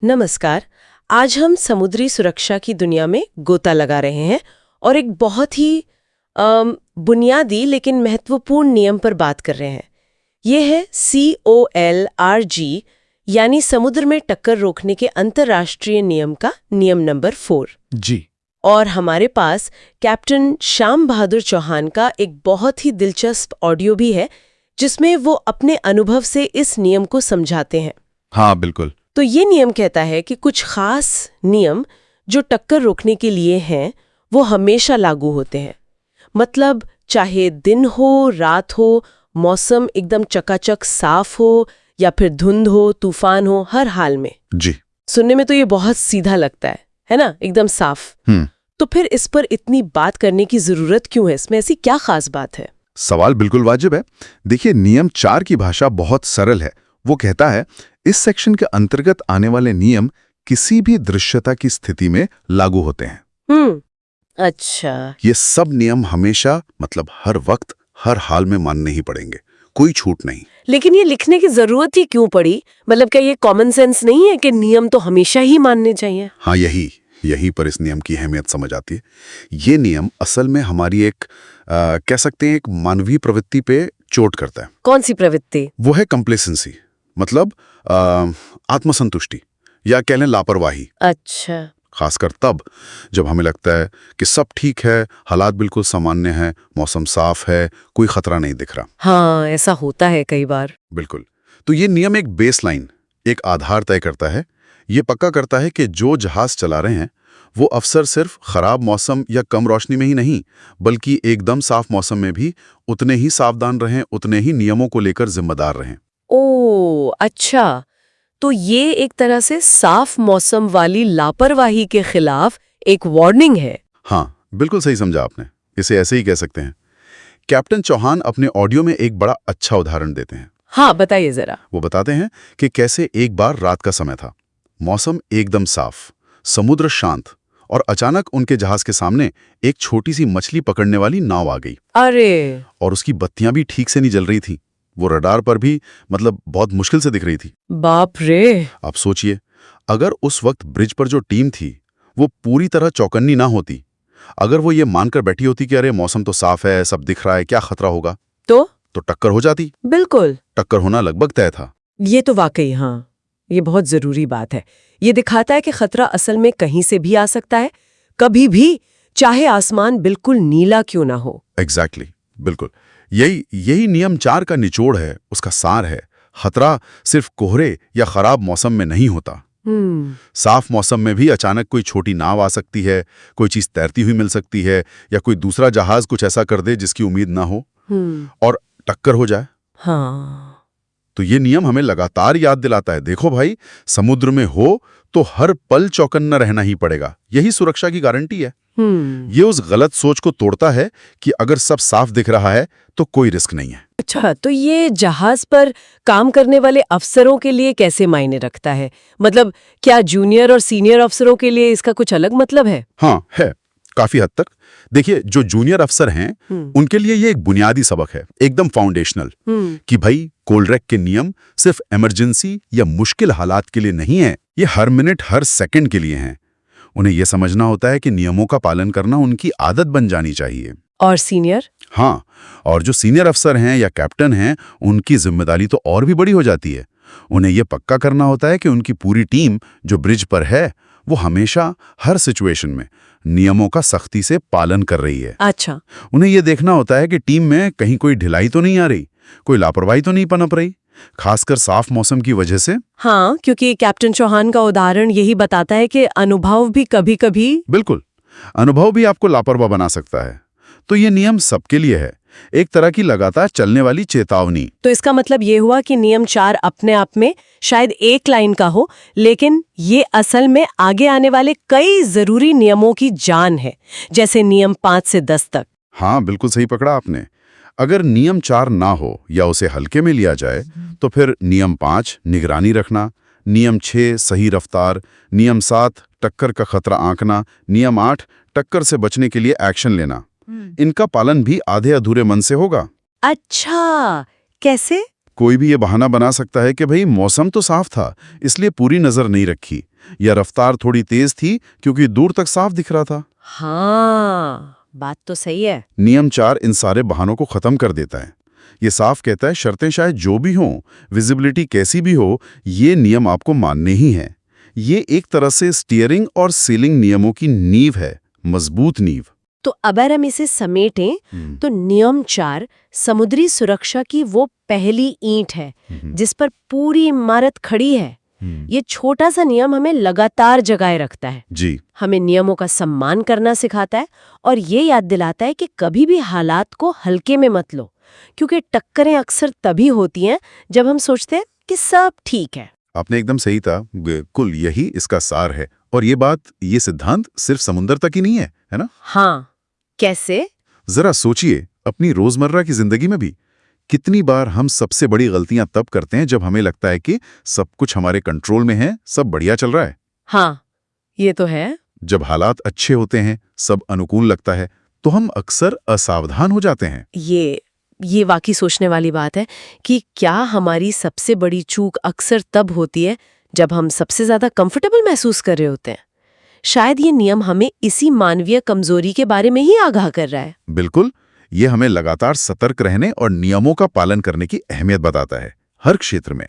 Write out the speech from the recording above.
नमस्कार। आज हम समुद्री सुरक्षा की दुनिया में गोता लगा रहे हैं और एक बहुत ही बुनियादी लेकिन महत्वपूर्ण नियम पर बात कर रहे हैं। ये है COLRG यानी समुद्र में टक्कर रोकने के अंतर्राष्ट्रीय नियम का नियम नंबर 4 जी। और हमारे पास कैप्टन श्याम बहादुर चौहान का एक बहुत ही दिलचस्प ऑडियो भी है जिसमें वो अपने अनुभव से इस नियम को समझाते हैं। हाँ बिल्कुल। तो ये नियम कहता है कि कुछ खास नियम जो टक्कर रोकने के लिए हैं वो हमेशा लागू होते हैं। मतलब चाहे दिन हो, रात हो, मौसम एकदम चकाचक साफ हो या फिर धुंध हो, तूफान हो, हर हाल में। जी। सुनने में तो ये बहुत सीधा लगता है ना, एकदम साफ। तो फिर इस पर इतनी बात करने की जरूरत क्यों है? इसमें ऐसी क्या खास बात है? सवाल बिल्कुल वाजिब है। देखिए, नियम 4 की भाषा बहुत सरल है। वो कहता है इस सेक्शन के अंतर्गत आने वाले नियम किसी भी दृश्यता की स्थिति में लागू होते हैं। अच्छा। ये सब नियम हमेशा, मतलब हर वक्त, हर हाल में मानने ही पड़ेंगे, कोई छूट नहीं। लेकिन ये लिखने की जरूरत ही क्यों पड़ी? मतलब क्या ये कॉमन सेंस नहीं है कि नियम तो हमेशा ही मानने चाहिए? हाँ, यही पर इस नियम की अहमियत समझ आती है। ये नियम असल में हमारी एक कह सकते हैं एक मानवीय प्रवृत्ति पे चोट करता है। कौन सी प्रवृत्ति? वो है कंप्लेसेंसी, मतलब आत्मसंतुष्टि या कह लें लापरवाही। अच्छा। खासकर तब जब हमें लगता है कि सब ठीक है, हालात बिल्कुल सामान्य हैं, मौसम साफ है, कोई खतरा नहीं दिख रहा। हाँ, ऐसा होता है कई बार। बिल्कुल। तो ये नियम एक बेसलाइन, एक आधार तय करता है। ये पक्का करता है कि जो जहाज चला रहे हैं वो अफसर सिर्फ खराब मौसम या कम रोशनी में ही नहीं, बल्कि एकदम साफ मौसम में भी उतने ही सावधान रहें, उतने ही नियमों को लेकर जिम्मेदार रहें। ओह, अच्छा। तो ये एक तरह से साफ मौसम वाली लापरवाही के खिलाफ एक वार्निंग है। हाँ, बिल्कुल सही समझा आपने। इसे ऐसे ही कह सकते हैं। कैप्टन चौहान अपने ऑडियो में एक बड़ा अच्छा उदाहरण देते हैं। हाँ, बताइए जरा। वो बताते हैं कि कैसे एक बार रात का समय था, मौसम एकदम साफ, समुद्र शांत, और अचानक उनके जहाज के सामने एक छोटी सी मछली पकड़ने वाली नाव आ गई। अरे! और उसकी बत्तियां भी ठीक से नहीं जल रही थी। वो रडार पर भी मतलब बहुत मुश्किल से दिख रही थी। बाप रे! आप सोचिए, अगर उस वक्त ब्रिज पर जो टीम थी वो पूरी तरह चौकन्नी ना होती, अगर वो ये मानकर बैठी होती कि अरे मौसम तो साफ है, सब दिख रहा है, क्या खतरा होगा, तो टक्कर हो जाती। बिल्कुल। टक्कर होना लगभग तय था। ये तो वाकई, हाँ, ये बहुत जरूरी बात है। ये दिखाता है कि खतरा असल में कहीं से भी आ सकता है, कभी भी, चाहे आसमान बिल्कुल नीला क्यों ना हो। एग्जैक्टली, बिल्कुल। यही नियम 4 का निचोड़ है, उसका सार है। खतरा सिर्फ कोहरे या खराब मौसम में नहीं होता। साफ मौसम में भी अचानक कोई छोटी नाव आ सकती है, कोई चीज तैरती हुई मिल सकती है, या कोई दूसरा जहाज कुछ ऐसा कर दे जिसकी उम्मीद ना हो और टक्कर हो जाए। हाँ। तो ये नियम हमें लगातार याद दिलाता है, देखो भाई, समुद्र में हो तो हर पल चौकन्ना रहना ही पड़ेगा। यही सुरक्षा की गारंटी है। ये उस गलत सोच को तोड़ता है कि अगर सब साफ दिख रहा है तो कोई रिस्क नहीं है। अच्छा, तो ये जहाज पर काम करने वाले अफसरों के लिए कैसे मायने रखता है? मतलब क्या जूनियर और सीनियर अफसरों के लिए इसका कुछ अलग मतलब है? हाँ, है, काफी हद तक। देखिए, जो जूनियर अफसर हैं उनके लिए ये एक बुनियादी सबक है, एकदम फाउंडेशनल, कि भाई कोलरेक के नियम सिर्फ इमरजेंसी या मुश्किल हालात के लिए नहीं है, ये हर मिनट हर सेकंड के लिए हैं। उन्हें यह समझना होता है कि नियमों का पालन करना उनकी आदत बन जानी चाहिए। और सीनियर? हाँ, और जो सीनियर अफसर हैं या कैप्टन हैं, उनकी जिम्मेदारी तो और भी बड़ी हो जाती है। उन्हें यह पक्का करना होता है कि उनकी पूरी टीम जो ब्रिज पर है वो हमेशा हर सिचुएशन में नियमों का सख्ती से पालन कर रही है। अच्छा। उन्हें यह देखना होता है कि टीम में कहीं कोई ढिलाई तो नहीं आ रही, कोई लापरवाही तो नहीं पनप रही, खासकर साफ मौसम की वजह से। हाँ, क्योंकि कैप्टन चौहान का उदाहरण यही बताता है कि अनुभव भी कभी-कभी, बिल्कुल, अनुभव भी आपको लापरवाह बना सकता है। तो ये नियम सबके लिए है, एक तरह की लगातार चलने वाली चेतावनी। तो इसका मतलब ये हुआ कि नियम 4 अपने आप में शायद एक लाइन का हो, लेकिन ये असल में आगे आने वाले कई जरूरी नियमों की जान है, जैसे नियम 5 से 10 तक। हाँ, बिल्कुल सही पकड़ा आपने। अगर नियम 4 ना हो या उसे हल्के में लिया जाए तो फिर नियम 5 निगरानी रखना, नियम 6 सही रफ्तार, नियम 7 टक्कर का खतरा आंकना, नियम 8 टक्कर से बचने के लिए एक्शन लेना, इनका पालन भी आधे अधूरे मन से होगा। अच्छा, कैसे? कोई भी ये बहाना बना सकता है कि भाई मौसम तो साफ था इसलिए पूरी नजर नहीं रखी, या रफ्तार थोड़ी तेज थी क्योंकि दूर तक साफ दिख रहा था। हाँ, बात तो सही है। नियम 4 इन सारे बहानों को खत्म कर देता है। ये साफ कहता है शर्तें चाहे जो भी हों, विजिबिलिटी कैसी भी हो, ये नियम आपको मानने ही हैं। ये एक तरह से स्टीयरिंग और सीलिंग नियमों की नींव है, मजबूत नींव। तो अगर हम इसे समेटें तो नियम 4 समुद्री सुरक्षा की वो पहली ईंट है जिस पर पूरी इमारत खड़ी है। ये छोटा सा नियम हमें लगातार जगाए रखता है। जी, हमें नियमों का सम्मान करना सिखाता है और ये याद दिलाता है कि कभी भी हालात को हल्के में मत लो, क्योंकि टक्करें अक्सर तभी होती हैं जब हम सोचते हैं कि सब ठीक है। आपने एकदम सही था। बिल्कुल यही इसका सार है। और ये सिद्धांत सिर्फ समुद्र तक ही नहीं है ना? हाँ, कैसे? जरा सोचिए अपनी रोजमर्रा की जिंदगी में भी कितनी बार हम सबसे बड़ी गलतियां तब करते हैं जब हमें लगता है कि सब कुछ हमारे कंट्रोल में है, सब बढ़िया चल रहा है। हाँ, ये तो है। जब हालात अच्छे होते हैं, सब अनुकूल लगता है, तो हम अक्सर असावधान हो जाते हैं। ये वाकई सोचने वाली बात है कि क्या हमारी सबसे बड़ी चूक अक्सर तब होती है जब हम सबसे ज्यादा कंफर्टेबल महसूस कर रहे होते हैं। शायद ये नियम हमें इसी मानवीय कमजोरी के बारे में ही आगाह कर रहा है। बिल्कुल, ये हमें लगातार सतर्क रहने और नियमों का पालन करने की अहमियत बताता है, हर क्षेत्र में।